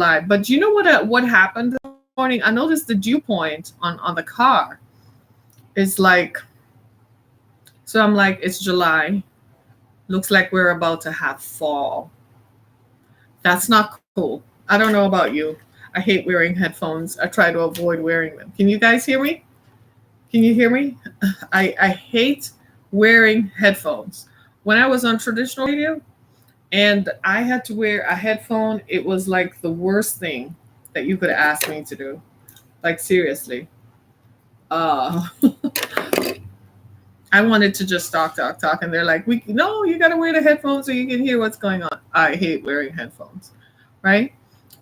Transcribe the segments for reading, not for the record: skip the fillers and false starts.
July. But you know what happened this morning? I noticed the dew point on the car is like, so I'm like, it's July. Looks like we're about to have fall. That's not cool. I don't know about you. I hate wearing headphones. I try to avoid wearing them. Can you guys hear me? Can you hear me? I hate wearing headphones. When I was on traditional radio and I had to wear a headphone, it was like the worst thing that you could ask me to do. Like seriously. Uh I wanted to just talk, and they're like, "We no, you got to wear the headphones so you can hear what's going on." I hate wearing headphones, right?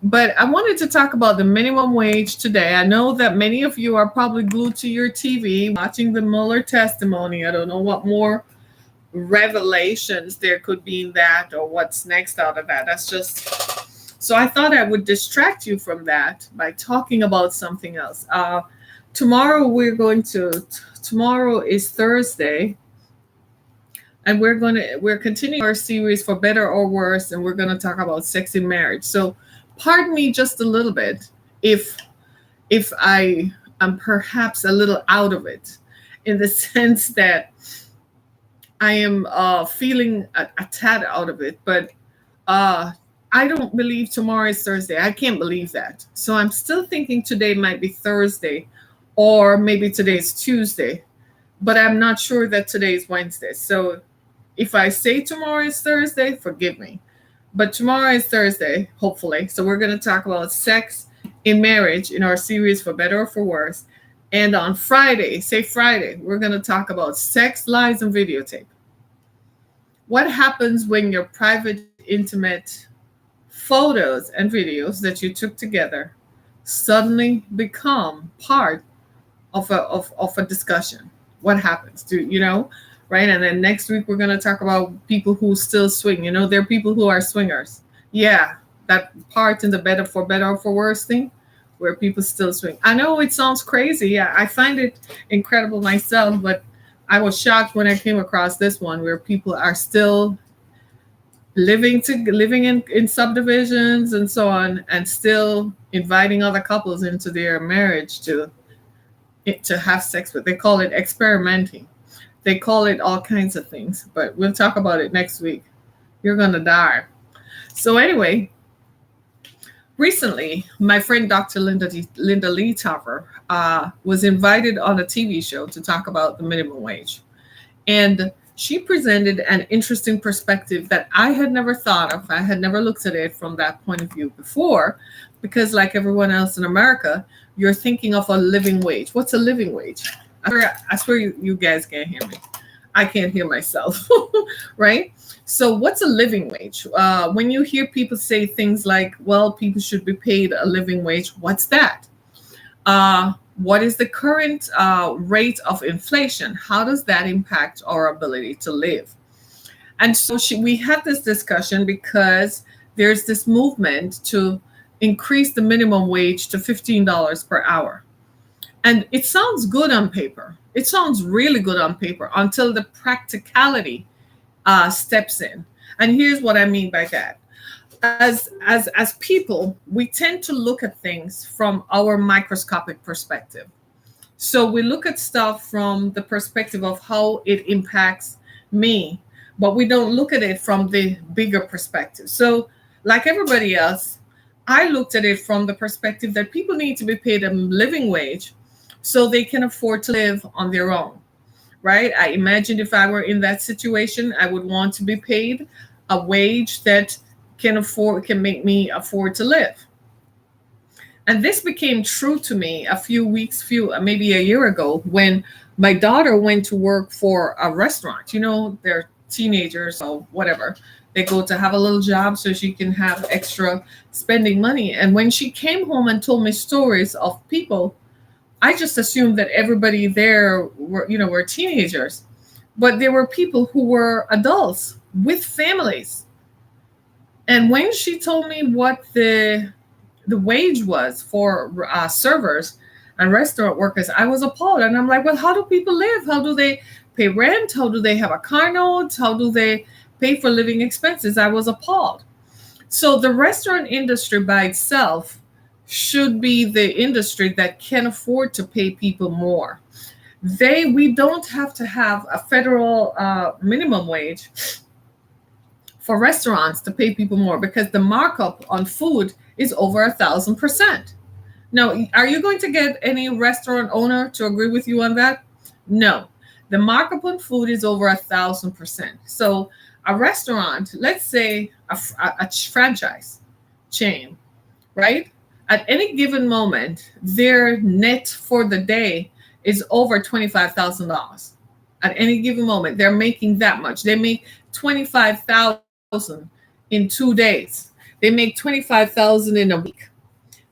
But I wanted to talk about the minimum wage today. I know that many of you are probably glued to your TV watching the Mueller testimony. I don't know what more revelations there could be in that or what's next out of that. That's just so I thought I would distract you from that by talking about something else. Tomorrow tomorrow is Thursday, and we're continuing our series for better or worse, and we're going to talk about sex in marriage. So pardon me just a little bit if I am perhaps a little out of it, in the sense that I am feeling a tad out of it, but uh I don't believe tomorrow is Thursday. I can't believe that. So I'm still thinking today might be Thursday, or maybe today's Tuesday, but I'm not sure that today's Wednesday. So if I say tomorrow is Thursday, forgive me. But tomorrow is Thursday, hopefully. So we're going to talk about sex in marriage in our series for better or for worse. And on Friday, say Friday, we're going to talk about sex, lies, and videotape. What happens when your private, intimate photos and videos that you took together suddenly become part of a discussion? What happens? Do you know? Right? And then next week we're going to talk about people who still swing. You know, there are people who are swingers. Yeah, that part in the better or for worse thing, where people still swing. I know it sounds crazy. Yeah, I find it incredible myself, but I was shocked when I came across this one where people are still living in subdivisions and so on, and still inviting other couples into their marriage to have sex with. They call it experimenting. They call it all kinds of things, but we'll talk about it next week. You're gonna die. So anyway, recently my friend Dr. Linda Leetoffer was invited on a TV show to talk about the minimum wage, and she presented an interesting perspective that I had never thought of. I had never looked at it from that point of view before, because like everyone else in America, you're thinking of a living wage. What's a living wage? I swear you guys can't hear me. I can't hear myself, right? So what's a living wage? When you hear people say things like, well, people should be paid a living wage, what's that? What is the current rate of inflation? How does that impact our ability to live? And so we had this discussion because there's this movement to increase the minimum wage to $15 per hour. And it sounds good on paper. It sounds really good on paper until the practicality steps in. And here's what I mean by that. As people, we tend to look at things from our microscopic perspective. So we look at stuff from the perspective of how it impacts me, but we don't look at it from the bigger perspective. So, like everybody else, I looked at it from the perspective that people need to be paid a living wage so they can afford to live on their own, right? I imagined if I were in that situation, I would want to be paid a wage that can make me afford to live. And this became true to me maybe a year ago, when my daughter went to work for a restaurant. You know, they're teenagers or whatever. They go to have a little job so she can have extra spending money. And when she came home and told me stories of people, I just assumed that everybody there were teenagers. But there were people who were adults with families. And when she told me what the wage was for servers and restaurant workers, I was appalled. And I'm like, well, how do people live? How do they pay rent? How do they have a car note? How do they pay for living expenses? I was appalled. So the restaurant industry by itself should be the industry that can afford to pay people more. We don't have to have a federal minimum wage for restaurants to pay people more because the markup on food is over 1,000%. Now, are you going to get any restaurant owner to agree with you on that? No. The markup on food is over 1,000%. So a restaurant, let's say a franchise chain, right? At any given moment, their net for the day is over $25,000. At any given moment, they're making that much. They make 25,000 in 2 days. They make 25,000 in a week.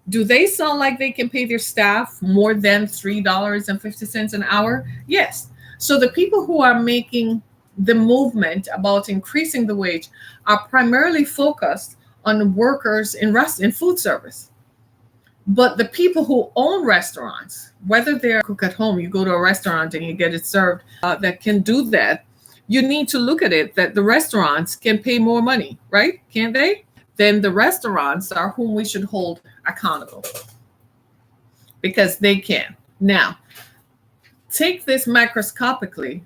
Do they sound like they can pay their staff more than $3.50 an hour? Yes. So the people who are making the movement about increasing the wage are primarily focused on workers in food service. But the people who own restaurants, whether they're cook at home, you go to a restaurant and you get it served, that can do that, you need to look at it that the restaurants can pay more money, right? Can't they? Then the restaurants are whom we should hold accountable because they can. Now, take this macroscopically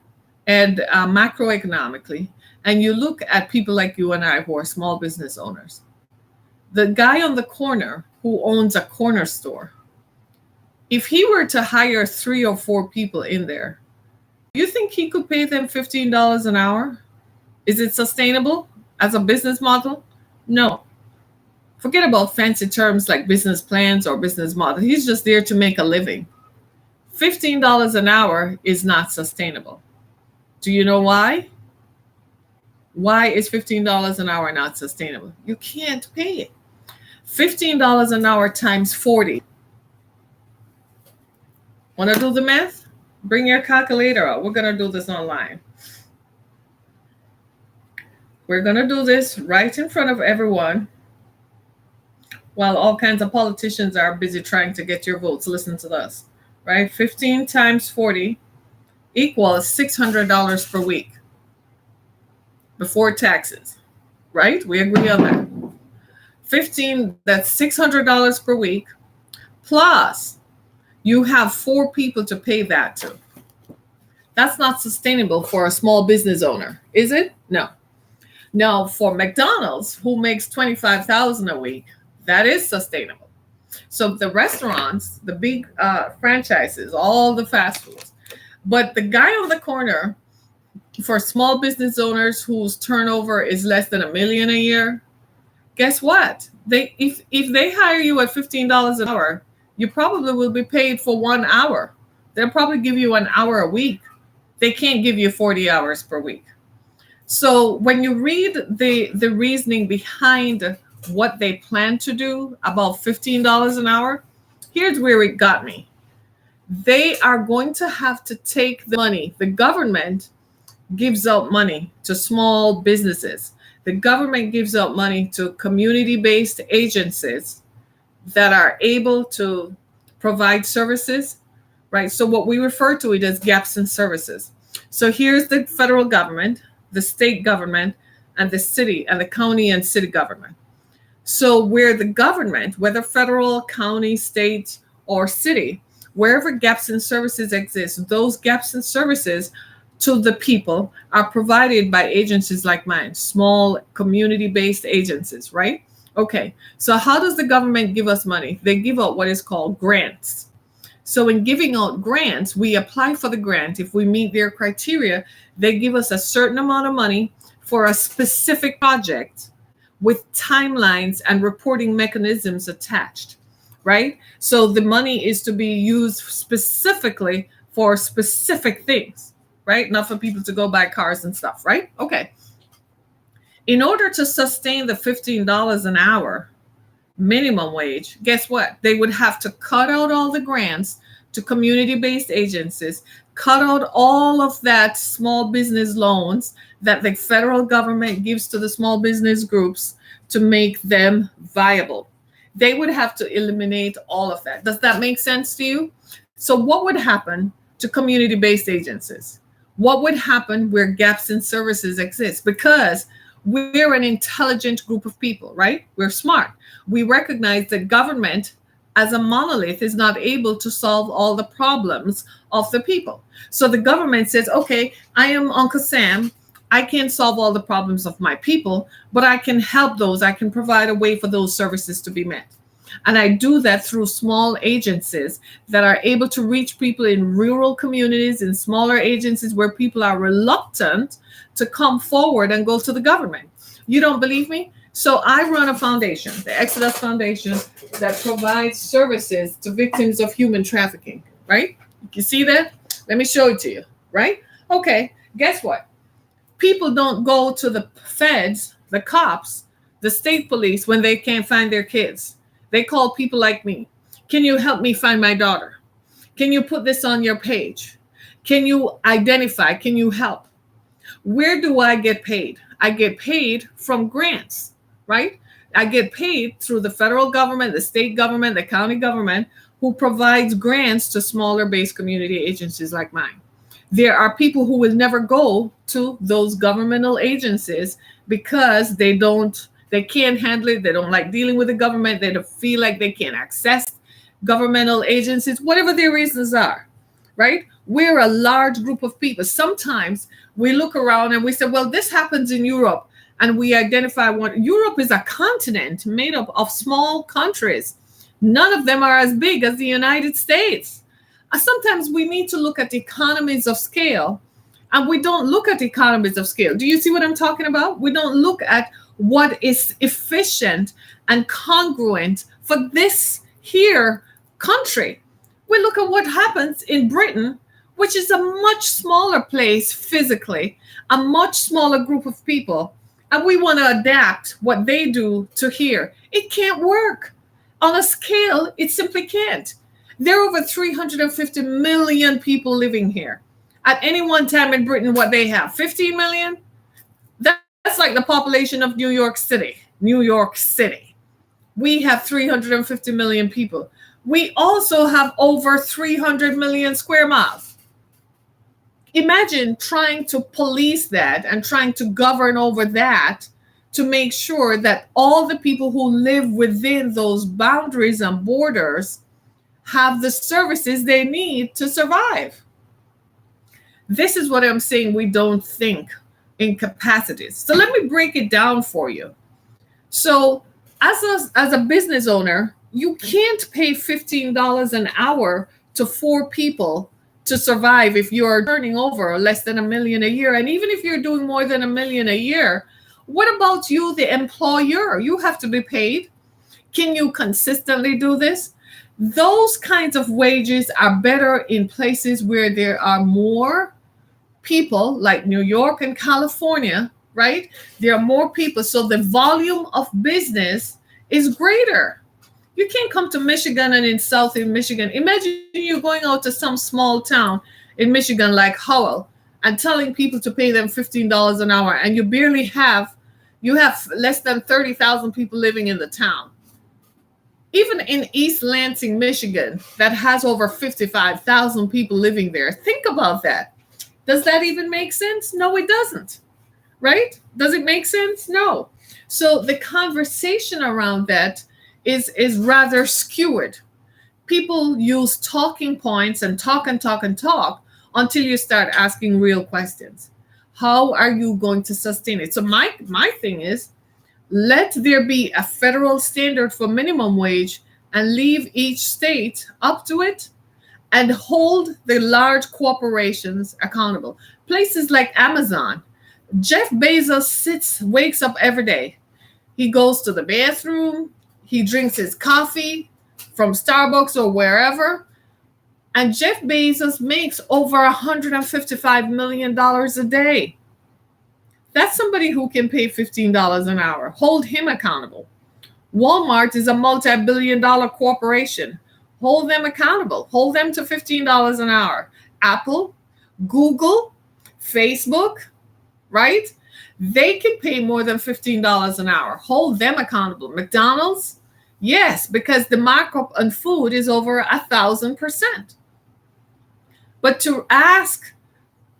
and macroeconomically, and you look at people like you and I who are small business owners. The guy on the corner who owns a corner store, if he were to hire 3 or 4 people in there, you think he could pay them $15 an hour? Is it sustainable as a business model? No. Forget about fancy terms like business plans or business model. He's just there to make a living. $15 an hour is not sustainable. Do you know why? Why is $15 an hour not sustainable? You can't pay it. $15 an hour times 40. Want to do the math? Bring your calculator out. We're going to do this online. We're going to do this right in front of everyone while all kinds of politicians are busy trying to get your votes. Listen to this, right? 15 times 40 equals $600 per week before taxes, right? We agree on that. 15, that's $600 per week, plus you have 4 people to pay that to. That's not sustainable for a small business owner, is it? No. Now, for McDonald's, who makes $25,000 a week, that is sustainable. So the restaurants, the big franchises, all the fast foods, but the guy on the corner, for small business owners whose turnover is less than $1 million a year, guess what? If they hire you at $15 an hour, you probably will be paid for 1 hour. They'll probably give you an hour a week. They can't give you 40 hours per week. So when you read the reasoning behind what they plan to do about $15 an hour, here's where it got me. They are going to have to take the money. The government gives out money to small businesses. The government gives out money to community-based agencies that are able to provide services, right? So what we refer to it as gaps in services. So here's the federal government, the state government, and the city and the county and city government. So where the government, whether federal, county, state, or city, wherever gaps in services exist, those gaps in services to the people are provided by agencies like mine, small community-based agencies, right? Okay, so how does the government give us money? They give out what is called grants. So in giving out grants, we apply for the grant. If we meet their criteria, they give us a certain amount of money for a specific project with timelines and reporting mechanisms attached, right? So the money is to be used specifically for specific things, right? Not for people to go buy cars and stuff, right? Okay. In order to sustain the $15 an hour minimum wage, guess what? They would have to cut out all the grants to community-based agencies, cut out all of that small business loans that the federal government gives to the small business groups to make them viable. They would have to eliminate all of that. Does that make sense to you? So what would happen to community-based agencies? What would happen where gaps in services exist? Because We're an intelligent group of people, right? We're smart. We recognize that government as a monolith is not able to solve all the problems of the people. So the government says, okay, I am Uncle Sam. I can't solve all the problems of my people, but I can help those. I can provide a way for those services to be met. And I do that through small agencies that are able to reach people in rural communities, in smaller agencies where people are reluctant to come forward and go to the government. You don't believe me? So I run a foundation, the Exodus Foundation, that provides services to victims of human trafficking, right? You see that? Let me show it to you, right? Okay, guess what? People don't go to the feds, the cops, the state police when they can't find their kids. They call people like me. Can you help me find my daughter? Can you put this on your page? Can you identify? Can you help? Where do I get paid? I get paid from grants, right? I get paid through the federal government, the state government, the county government, who provides grants to smaller based community agencies like mine. There are people who will never go to those governmental agencies because they can't handle it. They don't like dealing with the government. They don't feel like they can't access governmental agencies, whatever their reasons are, right? We're a large group of people. Sometimes we look around and we say, well, this happens in Europe. And we identify one. Europe is a continent made up of small countries. None of them are as big as the United States. Sometimes we need to look at economies of scale, and we don't look at economies of scale. Do you see what I'm talking about? We don't look at what is efficient and congruent for this here country. We look at what happens in Britain, which is a much smaller place physically, a much smaller group of people, and we want to adapt what they do to here. It can't work. On a scale, it simply can't. There are over 350 million people living here. At any one time in Britain, what they have, 15 million? That's like the population of New York City. New York City. We have 350 million people. We also have over 300 million square miles. Imagine trying to police that and trying to govern over that to make sure that all the people who live within those boundaries and borders have the services they need to survive. This is what I'm saying. We don't think in capacities. So let me break it down for you. So as a business owner, you can't pay $15 an hour to 4 people to survive if you're turning over less than $1 million a year. And even if you're doing more than $1 million a year, what about you, the employer? You have to be paid. Can you consistently do this? Those kinds of wages are better in places where there are more people, like New York and California, right? There are more people, so the volume of business is greater. You can't come to Michigan and in Southern Michigan. Imagine you going out to some small town in Michigan like Howell and telling people to pay them $15 an hour, and you have less than 30,000 people living in the town. Even in East Lansing, Michigan, that has over 55,000 people living there. Think about that. Does that even make sense? No, it doesn't. Right? Does it make sense? No. So the conversation around that is rather skewed. People use talking points and talk until you start asking real questions. How are you going to sustain it? So my thing is, let there be a federal standard for minimum wage and leave each state up to it and hold the large corporations accountable. Places like Amazon, Jeff Bezos wakes up every day. He goes to the bathroom, he drinks his coffee from Starbucks or wherever, and Jeff Bezos makes over $155 million a day. That's somebody who can pay $15 an hour. Hold him accountable. Walmart is a multi-billion-dollar corporation. Hold them accountable. Hold them to $15 an hour. Apple, Google, Facebook, right? They can pay more than $15 an hour. Hold them accountable. McDonald's, yes, because the markup on food is over 1,000%. But to ask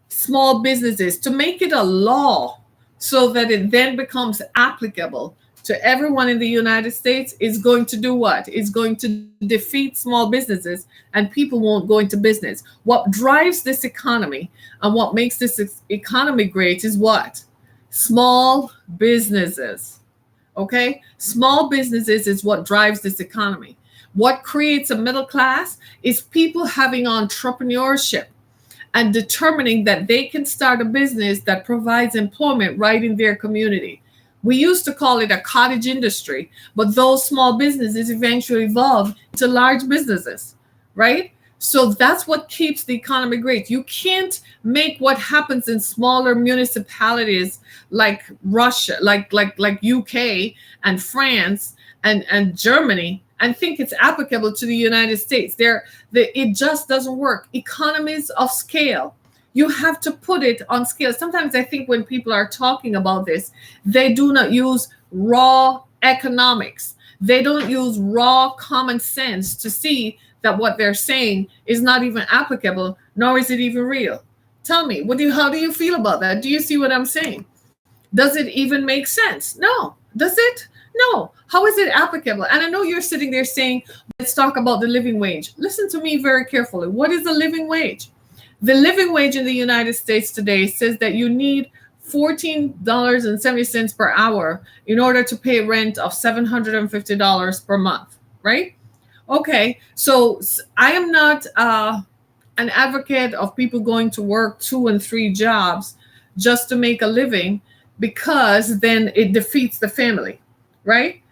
small businesses to make it a law so that it then becomes applicable to everyone in the United States, is going to do what? Is going to defeat small businesses, and people won't go into business. What drives this economy and what makes this economy great is what? Small businesses. Okay? Small businesses is what drives this economy. What creates a middle class is people having entrepreneurship and determining that they can start a business that provides employment right in their community. We used to call it a cottage industry, but those small businesses eventually evolved to large businesses, right? So that's what keeps the economy great. You can't make what happens in smaller municipalities like Russia, like UK and France and Germany, and think it's applicable to the United States. It just doesn't work. Economies of scale. You have to put it on scale. Sometimes I think when people are talking about this, they do not use raw economics. They don't use raw common sense to see that what they're saying is not even applicable, nor is it even real. Tell me, how do you feel about that? Do you see what I'm saying? Does it even make sense? No. Does it? No. How is it applicable? And I know you're sitting there saying, let's talk about the living wage. Listen to me very carefully. What is the living wage? The living wage in the United States today says that you need $14.70 per hour in order to pay rent of $750 per month, right? Okay, so I am not an advocate of people going to work 2 and 3 jobs just to make a living, because then it defeats the family, right?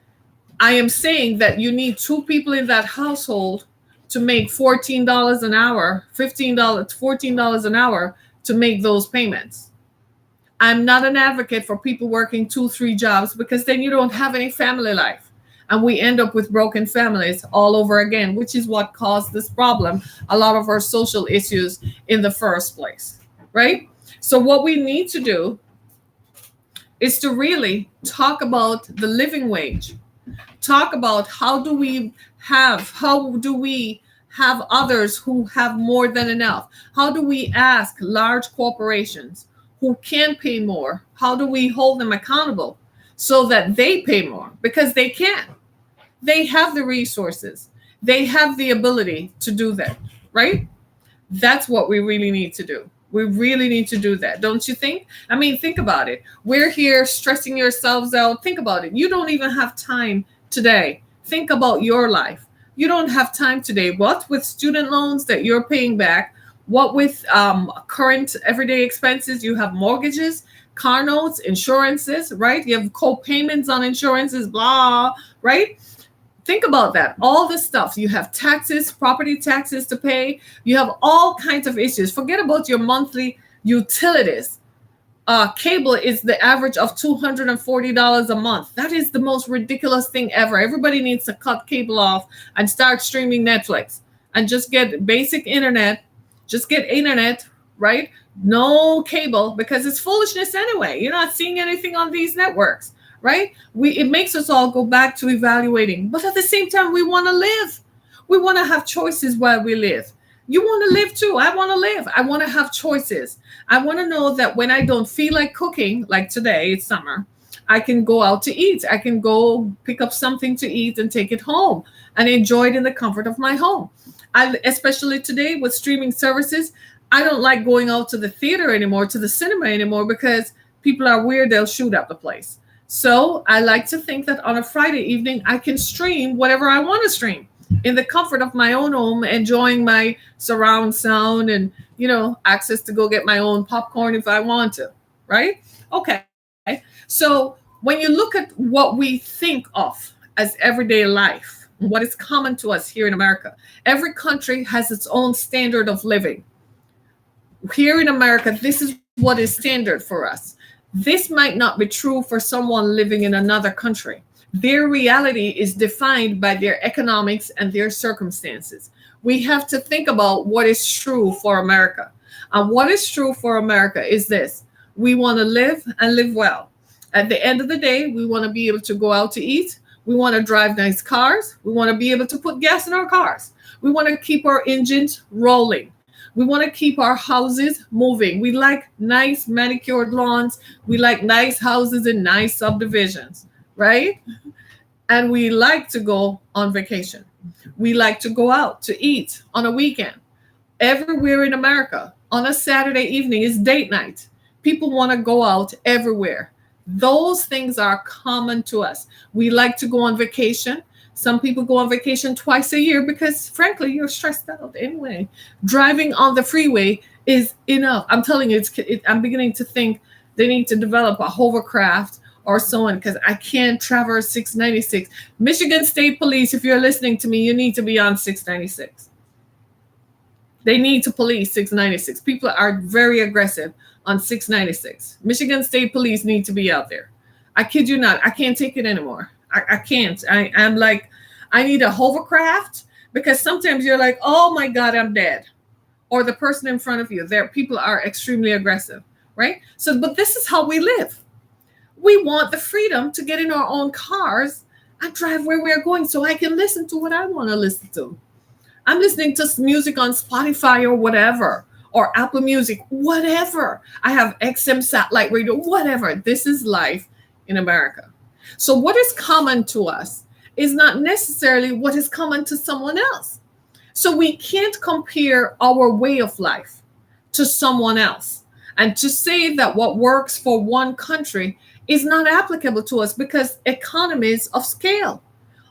I am saying that you need 2 people in that household to make $14 an hour, $14 an hour to make those payments. I'm not an advocate for people working 2, 3 jobs, because then you don't have any family life. And we end up with broken families all over again, which is what caused this problem, a lot of our social issues in the first place, right? So what we need to do is to really talk about the living wage. Talk about how do we have others who have more than enough? How do we ask large corporations who can pay more? How do we hold them accountable so that they pay more? Because they can. They have the resources. They have the ability to do that, right? That's what we really need to do. We really need to do that, don't you think? I mean, think about it. We're here stressing yourselves out. Think about it. You don't even have time today. Think about your life. You don't have time today. What with student loans that you're paying back? What with current everyday expenses? You have mortgages, car notes, insurances, right? You have co-payments on insurances, blah, right? Think about that. All this stuff. You have taxes, property taxes to pay. You have all kinds of issues. Forget about your monthly utilities. Cable is the average of $240 a month. That is the most ridiculous thing ever. Everybody needs to cut cable off and start streaming Netflix and just get basic internet. Just get internet, right? No cable, because it's foolishness anyway. You're not seeing anything on these networks, right? It makes us all go back to evaluating. But at the same time, we want to live. We want to have choices while we live. You want to live too. I want to live. I want to have choices. I want to know that when I don't feel like cooking, like today, it's summer, I can go out to eat. I can go pick up something to eat and take it home and enjoy it in the comfort of my home. Especially today with streaming services, I don't like going out to the theater anymore, to the cinema anymore, because people are weird. They'll shoot up the place. So I like to think that on a Friday evening, I can stream whatever I want to stream in the comfort of my own home, enjoying my surround sound and, access to go get my own popcorn if I want to, right? Okay. So when you look at what we think of as everyday life, what is common to us here in America, every country has its own standard of living. Here in America, this is what is standard for us. This might not be true for someone living in another country. Their reality is defined by their economics and their circumstances. We have to think about what is true for America. And what is true for America is this: we want to live and live well. At the end of the day, we want to be able to go out to eat. We want to drive nice cars. We want to be able to put gas in our cars. We want to keep our engines rolling. We want to keep our houses moving. We like nice manicured lawns. We like nice houses in nice subdivisions, right? And we like to go on vacation. We like to go out to eat on a weekend. Everywhere in America, on a Saturday evening is date night. People want to go out everywhere. Those things are common to us. We like to go on vacation. Some people go on vacation twice a year because, frankly, you're stressed out anyway. Driving on the freeway is enough. I'm telling you, I'm beginning to think they need to develop a hovercraft or so on because I can't traverse 696. Michigan State Police, if you're listening to me, you need to be on 696. They need to police 696. People are very aggressive on 696. Michigan State Police need to be out there. I kid you not. I can't take it anymore. I can't. I'm like, I need a hovercraft because sometimes you're like, oh my God, I'm dead. Or the person in front of you, people are extremely aggressive, right? So, but this is how we live. We want the freedom to get in our own cars and drive where we're going so I can listen to what I want to listen to. I'm listening to music on Spotify or whatever, or Apple Music, whatever. I have XM satellite radio, whatever. This is life in America. So what is common to us is not necessarily what is common to someone else. So we can't compare our way of life to someone else. And to say that what works for one country is not applicable to us because economies of scale.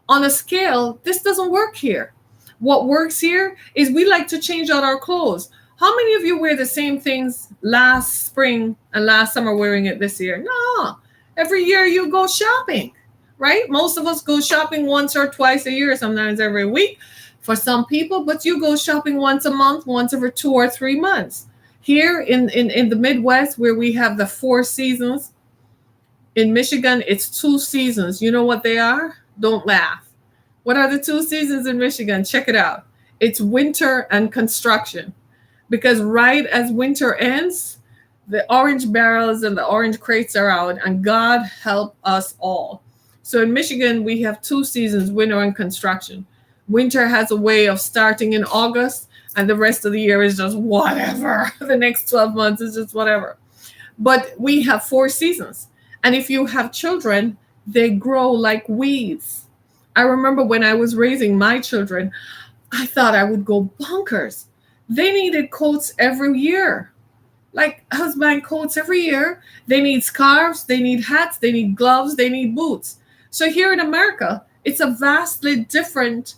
On a scale, this doesn't work here. What works here is we like to change out our clothes. How many of you wear the same things last spring and last summer wearing it this year? No. Every year you go shopping, right? Most of us go shopping once or twice a year, sometimes every week for some people, but you go shopping once a month, once every 2 or 3 months. Here in the Midwest, where we have the 4 seasons, in Michigan, it's 2 seasons. You know what they are? Don't laugh. What are the 2 seasons in Michigan? Check it out. It's winter and construction. Because right as winter ends, the orange barrels and the orange crates are out, and God help us all. So in Michigan, we have 2 seasons, winter and construction. Winter has a way of starting in August, and the rest of the year is just whatever. The next 12 months is just whatever. But we have 4 seasons. And if you have children, they grow like weeds. I remember when I was raising my children, I thought I would go bonkers. They needed coats every year. Like husband coats every year. They need scarves, they need hats, they need gloves, they need boots. So here in America, it's a vastly different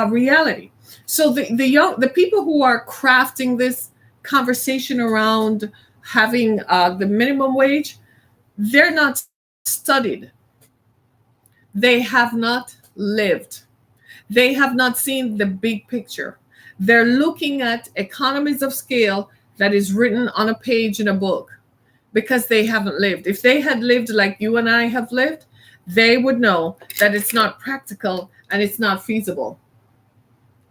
reality. So the people who are crafting this conversation around having the minimum wage, they're not studied. They have not lived. They have not seen the big picture. They're looking at economies of scale that is written on a page in a book because they haven't lived. If they had lived like you and I have lived, they would know that it's not practical and it's not feasible.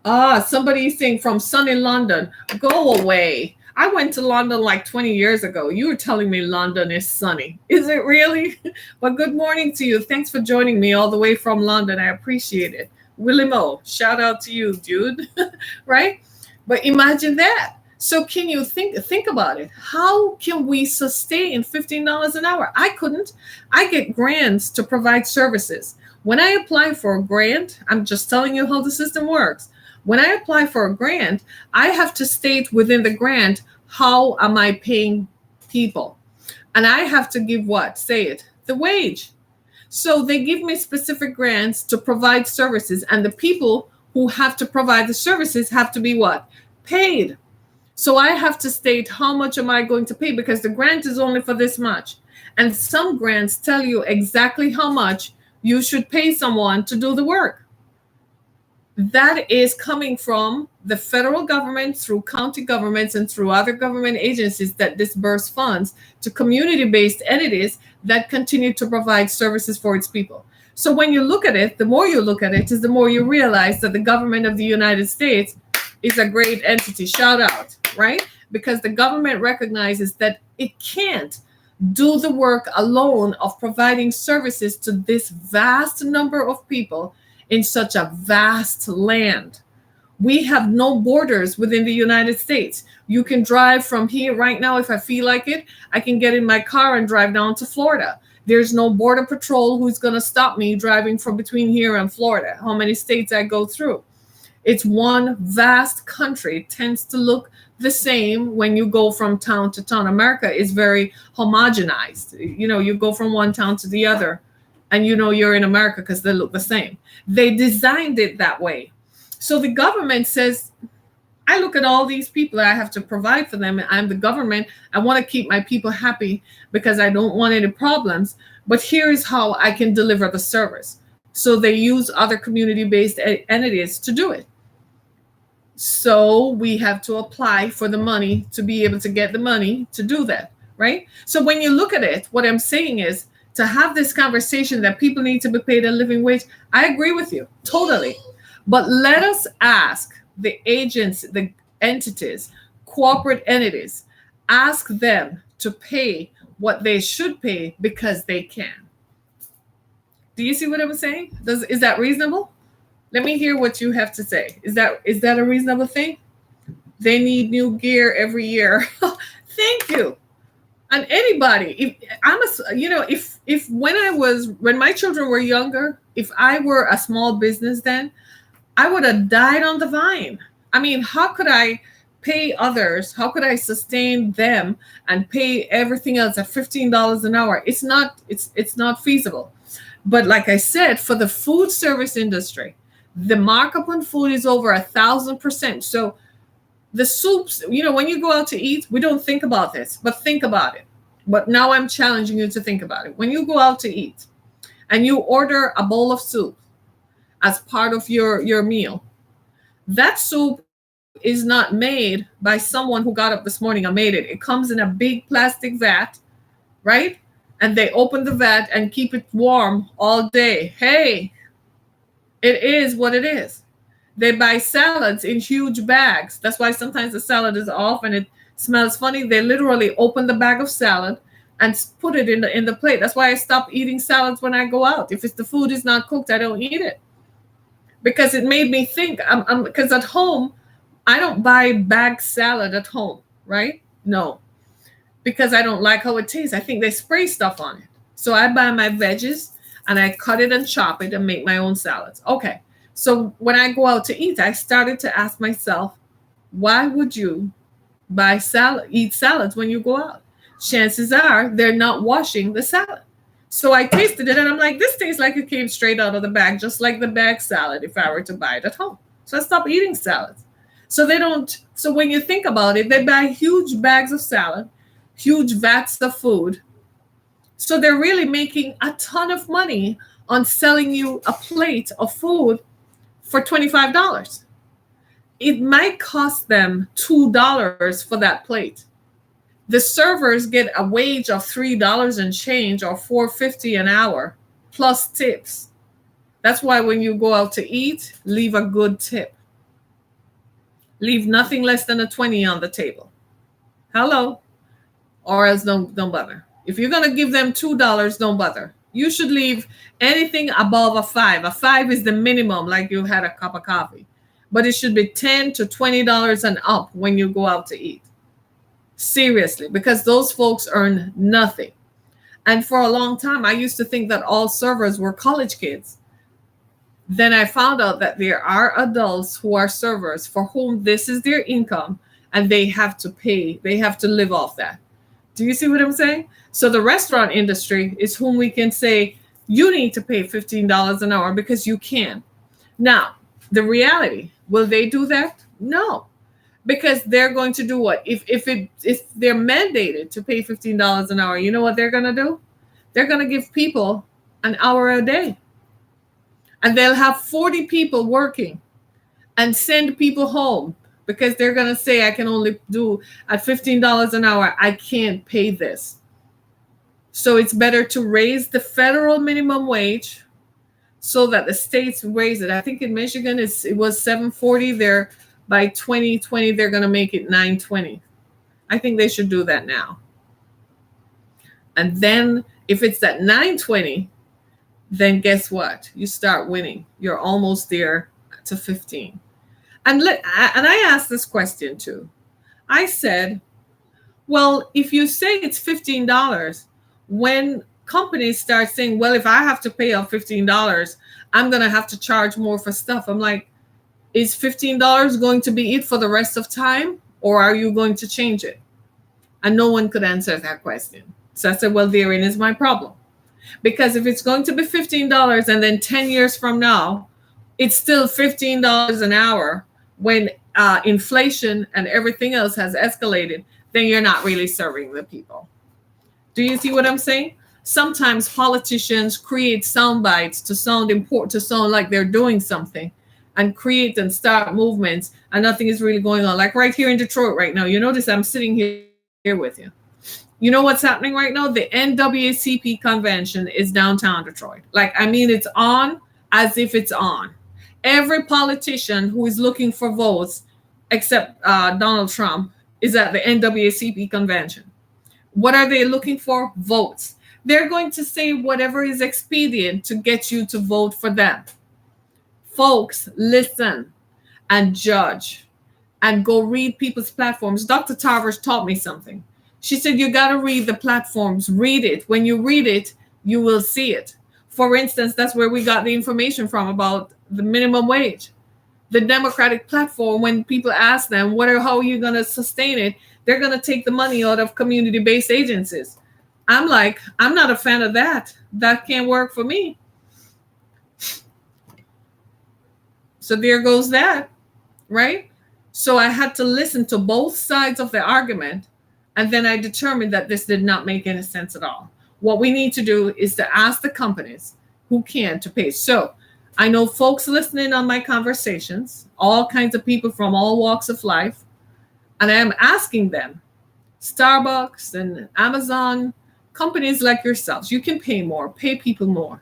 Somebody is saying from sunny London, go away. I went to London like 20 years ago. You were telling me London is sunny. Is it really? But good morning to you. Thanks for joining me all the way from London. I appreciate it. Willie Mo, shout out to you, dude. Right? But imagine that. So can you think about it? How can we sustain $15 an hour? I couldn't. I get grants to provide services. When I apply for a grant, I'm just telling you how the system works. When I apply for a grant, I have to state within the grant, how am I paying people? And I have to give what? Say it, the wage. So they give me specific grants to provide services, and the people who have to provide the services have to be what? Paid. So I have to state how much am I going to pay because the grant is only for this much. And some grants tell you exactly how much you should pay someone to do the work. That is coming from the federal government through county governments and through other government agencies that disperse funds to community-based entities that continue to provide services for its people. So when you look at it, the more you look at it is the more you realize that the government of the United States is a great entity. Shout out, right? Because the government recognizes that it can't do the work alone of providing services to this vast number of people in such a vast land. We have no borders within the United States. You can drive from here right now if I feel like it. I can get in my car and drive down to Florida. There's no border patrol who's going to stop me driving from between here and Florida, how many states I go through. It's one vast country. It tends to look the same when you go from town to town. America is very homogenized. You know, you go from one town to the other and you know you're in America because they look the same. They designed it that way. So the government says, I look at all these people, I have to provide for them. I'm the government. I want to keep my people happy because I don't want any problems. But here's how I can deliver the service. So they use other community-based entities to do it. So we have to apply for the money to be able to get the money to do that, right? So when you look at it, what I'm saying is to have this conversation that people need to be paid a living wage. I agree with you totally. But let us ask the agents, the entities, corporate entities, ask them to pay what they should pay because they can. Do you see what I'm saying? Is that reasonable? Let me hear what you have to say. Is that a reasonable thing? They need new gear every year. Thank you. And anybody, if when my children were younger, if I were a small business then, I would have died on the vine. I mean, how could I pay others? How could I sustain them and pay everything else at $15 an hour? It's not feasible. But like I said, for the food service industry, the markup on food is over 1,000%. So the soups, when you go out to eat, we don't think about this, but think about it. But now I'm challenging you to think about it. When you go out to eat and you order a bowl of soup as part of your meal, that soup is not made by someone who got up this morning and made it. It comes in a big plastic vat, right? And they open the vat and keep it warm all day. Hey, it is what it is. They buy salads in huge bags. That's why sometimes the salad is off and it smells funny. They literally open the bag of salad and put it in the plate. That's why I stop eating salads when I go out. If the food is not cooked, I don't eat it. Because it made me think, because at home, I don't buy bagged salad at home, right? No, because I don't like how it tastes. I think they spray stuff on it. So I buy my veggies and I cut it and chop it and make my own salads. Okay. So when I go out to eat, I started to ask myself, why would you eat salads when you go out? Chances are they're not washing the salad. So I tasted it and I'm like, this tastes like it came straight out of the bag, just like the bag salad if I were to buy it at home. So I stopped eating salads. So when you think about it, they buy huge bags of salad, huge vats of food. So they're really making a ton of money on selling you a plate of food for $25. It might cost them $2 for that plate. The servers get a wage of $3 and change or $4.50 an hour plus tips. That's why when you go out to eat, leave a good tip. Leave nothing less than a 20 on the table. Hello. Or else don't bother. If you're going to give them $2, don't bother. You should leave anything above a 5. A 5 is the minimum, like you had a cup of coffee. But it should be $10 to $20 and up when you go out to eat. Seriously, because those folks earn nothing. And for a long time, I used to think that all servers were college kids. Then I found out that there are adults who are servers for whom this is their income and they have to pay. They have to live off that. Do you see what I'm saying? So the restaurant industry is whom we can say, you need to pay $15 an hour because you can. Now, the reality, will they do that? No, because they're going to do what? If they're mandated to pay $15 an hour, you know what they're going to do? They're going to give people an hour a day. And they'll have 40 people working and send people home because they're going to say, I can only do at $15 an hour. I can't pay this. So it's better to raise the federal minimum wage so that the states raise it. I think in Michigan, it was $7.40 there. By 2020, they're going to make it $9.20. I think they should do that now. And then if it's at $9.20, then guess what? You start winning. You're almost there to 15. And I asked this question too. I said, well, if you say it's $15, when companies start saying, well, if I have to pay out $15, I'm going to have to charge more for stuff. I'm like, is $15 going to be it for the rest of time? Or are you going to change it? And no one could answer that question. So I said, well, therein is my problem. Because if it's going to be $15 and then 10 years from now, it's still $15 an hour when inflation and everything else has escalated, then you're not really serving the people. Do you see what I'm saying? Sometimes politicians create sound bites to sound important, to sound like they're doing something, and create and start movements, and nothing is really going on. Like right here in Detroit right now, you notice I'm sitting here with you. You know what's happening right now? The NAACP convention is downtown Detroit. Like, I mean, it's on as if it's on. Every politician who is looking for votes, except Donald Trump, is at the NAACP convention. What are they looking for? Votes. They're going to say whatever is expedient to get you to vote for them. Folks, listen and judge and go read people's platforms. Dr. Tarvers taught me something. She said, you got to read the platforms, read it. When you read it, you will see it. For instance, that's where we got the information from about the minimum wage. The Democratic platform, when people ask them, how are you going to sustain it? They're going to take the money out of community-based agencies. I'm like, I'm not a fan of that. That can't work for me. So there goes that, right? So I had to listen to both sides of the argument. And then I determined that this did not make any sense at all. What we need to do is to ask the companies who can to pay. So I know folks listening on my conversations, all kinds of people from all walks of life. And I am asking them, Starbucks and Amazon, companies like yourselves, you can pay more, pay people more.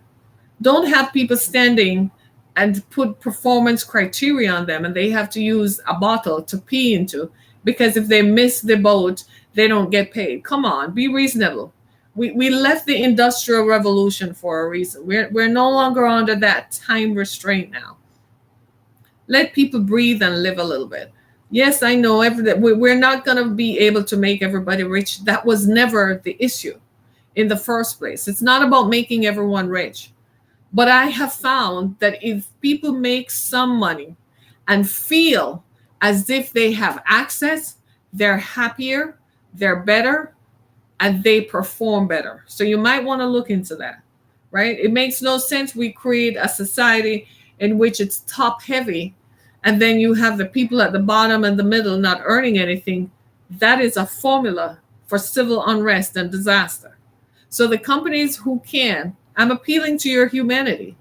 Don't have people standing and put performance criteria on them and they have to use a bottle to pee into, because if they miss the boat, they don't get paid. Come on, be reasonable. We left the Industrial Revolution for a reason. We're no longer under that time restraint now. Let people breathe and live a little bit. Yes, I know we're not going to be able to make everybody rich. That was never the issue in the first place. It's not about making everyone rich. But I have found that if people make some money and feel as if they have access, they're happier, they're better, and they perform better. So you might want to look into that, right? It makes no sense we create a society in which it's top heavy, and then you have the people at the bottom and the middle not earning anything. That is a formula for civil unrest and disaster. So the companies who can, I'm appealing to your humanity.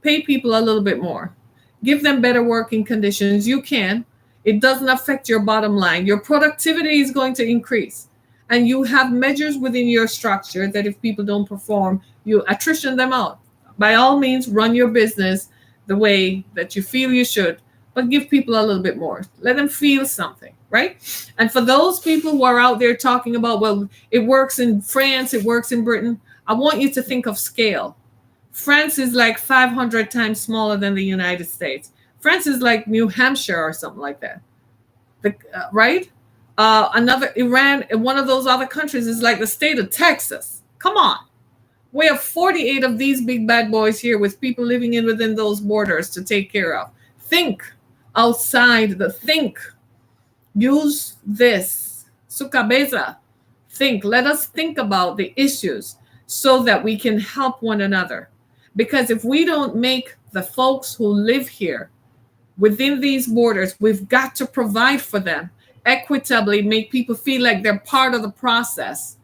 Pay people a little bit more. Give them better working conditions. You can. It doesn't affect your bottom line. Your productivity is going to increase. And you have measures within your structure that if people don't perform, you attrition them out. By all means, run your business the way that you feel you should, but give people a little bit more. Let them feel something, right? And for those people who are out there talking about, well, it works in France, it works in Britain, I want you to think of scale. France is like 500 times smaller than the United States. France is like New Hampshire or something like that, right? Another Iran, one of those other countries is like the state of Texas. Come on. We have 48 of these big bad boys here with people living within those borders to take care of. Think outside think. Use this. Su cabeza. Think. Let us think about the issues so that we can help one another. Because if we don't make the folks who live here within these borders, we've got to provide for them equitably, make people feel like they're part of the process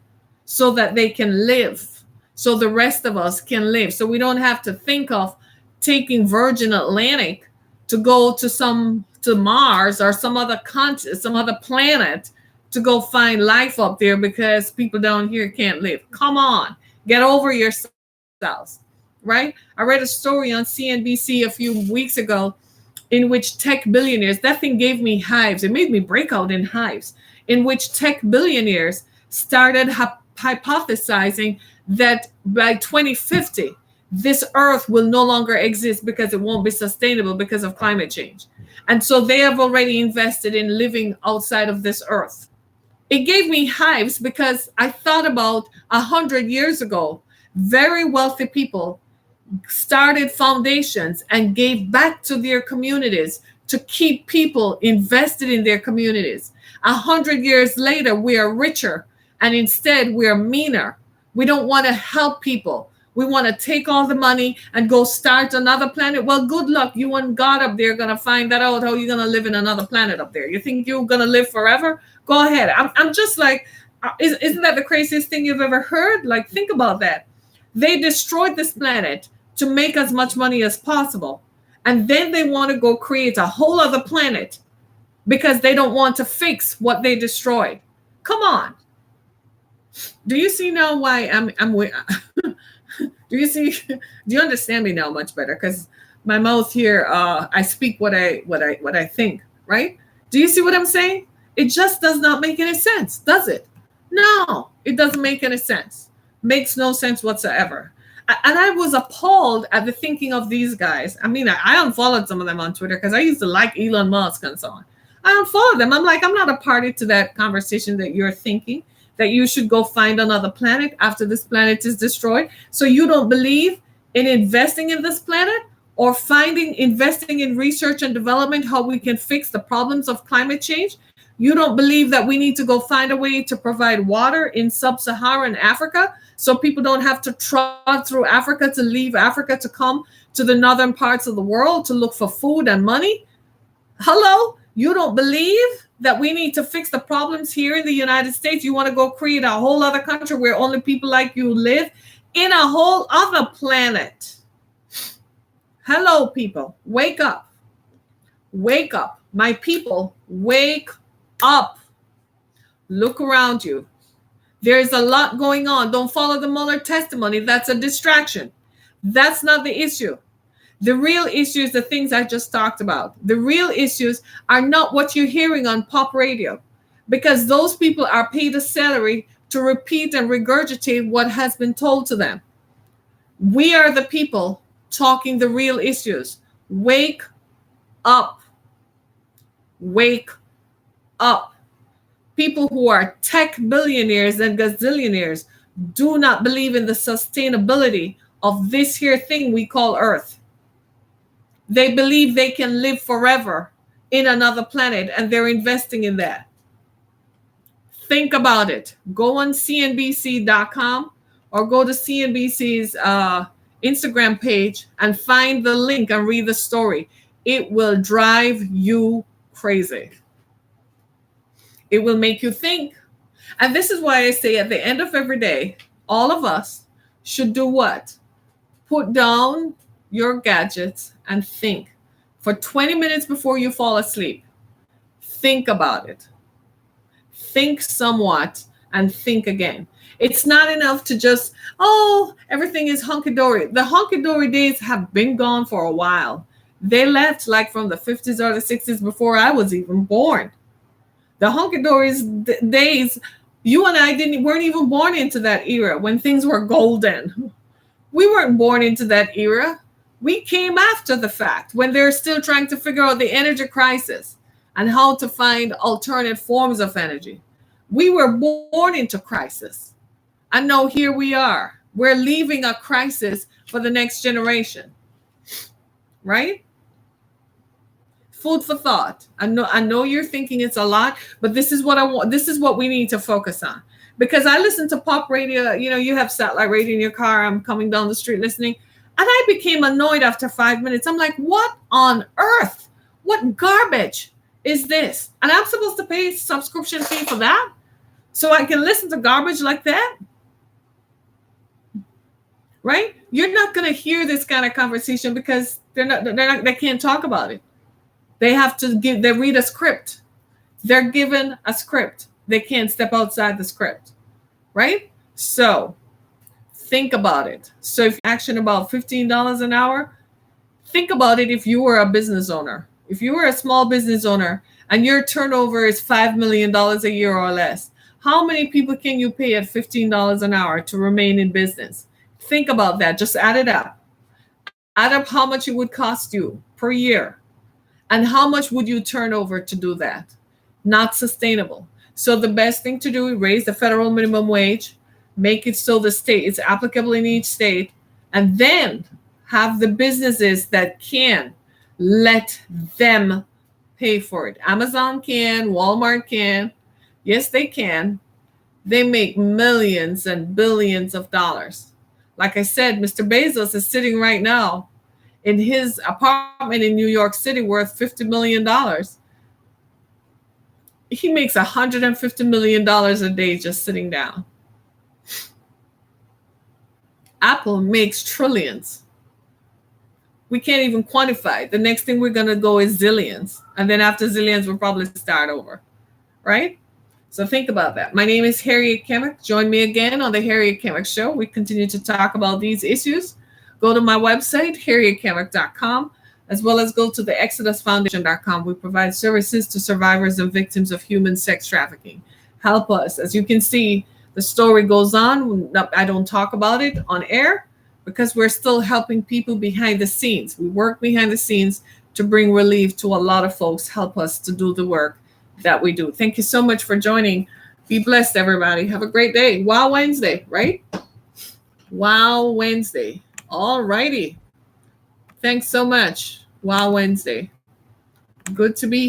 so that they can live, so the rest of us can live. So we don't have to think of taking Virgin Atlantic to go to Mars or some other continent, some other planet to go find life up there because people down here can't live. Come on, get over yourselves, right? I read a story on CNBC a few weeks ago in which tech billionaires, that thing gave me hives. It made me break out in hives, in which tech billionaires started hypothesizing that by 2050, this earth will no longer exist because it won't be sustainable because of climate change. And so they have already invested in living outside of this earth. It gave me hives because I thought about 100 years ago, very wealthy people started foundations and gave back to their communities to keep people invested in their communities. 100 years later, we are richer, and instead we are meaner. We don't want to help people. We want to take all the money and go start another planet. Well, good luck. You and God up there are going to find that out, how you're going to live in another planet up there. You think you're going to live forever? Go ahead. I'm just like, isn't that the craziest thing you've ever heard? Like, think about that. They destroyed this planet to make as much money as possible. And then they want to go create a whole other planet because they don't want to fix what they destroyed. Come on. Do you see now why I'm do you understand me now much better? Because my mouth here, I speak what I think, right? Do you see what I'm saying? It just does not make any sense, does it? No, it doesn't make any sense. Makes no sense whatsoever. And I was appalled at the thinking of these guys. I mean, I unfollowed some of them on Twitter because I used to like Elon Musk and so on. I unfollowed them. I'm like, I'm not a party to that conversation that you're thinking, that you should go find another planet after this planet is destroyed. So you don't believe in investing in this planet or investing in research and development, how we can fix the problems of climate change? You don't believe that we need to go find a way to provide water in sub-Saharan Africa so people don't have to trot through Africa to leave Africa to come to the northern parts of the world to look for food and money? Hello? You don't believe that we need to fix the problems here in the United States? You want to go create a whole other country where only people like you live in a whole other planet? Hello, people. Wake up. Wake up. My people, wake up. Look around you. There's a lot going on. Don't follow the Mueller testimony. That's a distraction. That's not the issue. The real issue is the things I just talked about. The real issues are not what you're hearing on pop radio, because those people are paid a salary to repeat and regurgitate what has been told to them. We are the people talking the real issues. Wake up. Wake up. People who are tech billionaires and gazillionaires do not believe in the sustainability of this here thing we call Earth. They believe they can live forever in another planet, and they're investing in that. Think about it. Go on CNBC.com or go to CNBC's Instagram page and find the link and read the story. It will drive you crazy. It will make you think. And this is why I say at the end of every day, all of us should do what? Put down your gadgets and think for 20 minutes before you fall asleep. Think about it. Think somewhat and think again. It's not enough to just, oh, everything is hunky-dory. The hunky-dory days have been gone for a while. They left like from the 50s or the 60s before I was even born. The hunky-dory days, you and I weren't even born into that era when things were golden. We weren't born into that era. We came after the fact when they're still trying to figure out the energy crisis and how to find alternate forms of energy. We were born into crisis. And now here we are. We're leaving a crisis for the next generation. Right? Food for thought. I know you're thinking it's a lot, but this is what I want. This is what we need to focus on. Because I listen to pop radio. You know, you have satellite radio in your car. I'm coming down the street listening. And I became annoyed after 5 minutes. I'm like, what on earth? What garbage is this? And I'm supposed to pay subscription fee for that? So I can listen to garbage like that? Right? You're not going to hear this kind of conversation because they can't talk about it. They read a script. They're given a script. They can't step outside the script. Right? So think about it. So if action about $15 an hour, think about it if you were a business owner. If you were a small business owner and your turnover is $5 million a year or less, how many people can you pay at $15 an hour to remain in business? Think about that. Just add it up. Add up how much it would cost you per year. And how much would you turn over to do that? Not sustainable. So the best thing to do is raise the federal minimum wage, make it so the state is applicable in each state, and then have the businesses that can let them pay for it. Amazon can, Walmart can. Yes, they can. They make millions and billions of dollars. Like I said, Mr. Bezos is sitting right now in his apartment in New York City worth $50 million. He makes $150 million a day just sitting down. Apple makes trillions. We can't even quantify. The next thing we're going to go is zillions. And then after zillions, we'll probably start over. Right? So think about that. My name is Harriet Kemick. Join me again on the Harriet Kemick Show. We continue to talk about these issues. Go to my website, harrietkemick.com, as well as go to the exodusfoundation.com. We provide services to survivors and victims of human sex trafficking. Help us. As you can see, the story goes on. I don't talk about it on air because we're still helping people behind the scenes. We work behind the scenes to bring relief to a lot of folks. Help us to do the work that we do. Thank you so much for joining. Be blessed, everybody. Have a great day. Wow Wednesday, right? Wow Wednesday. All righty. Thanks so much. Wow Wednesday. Good to be here.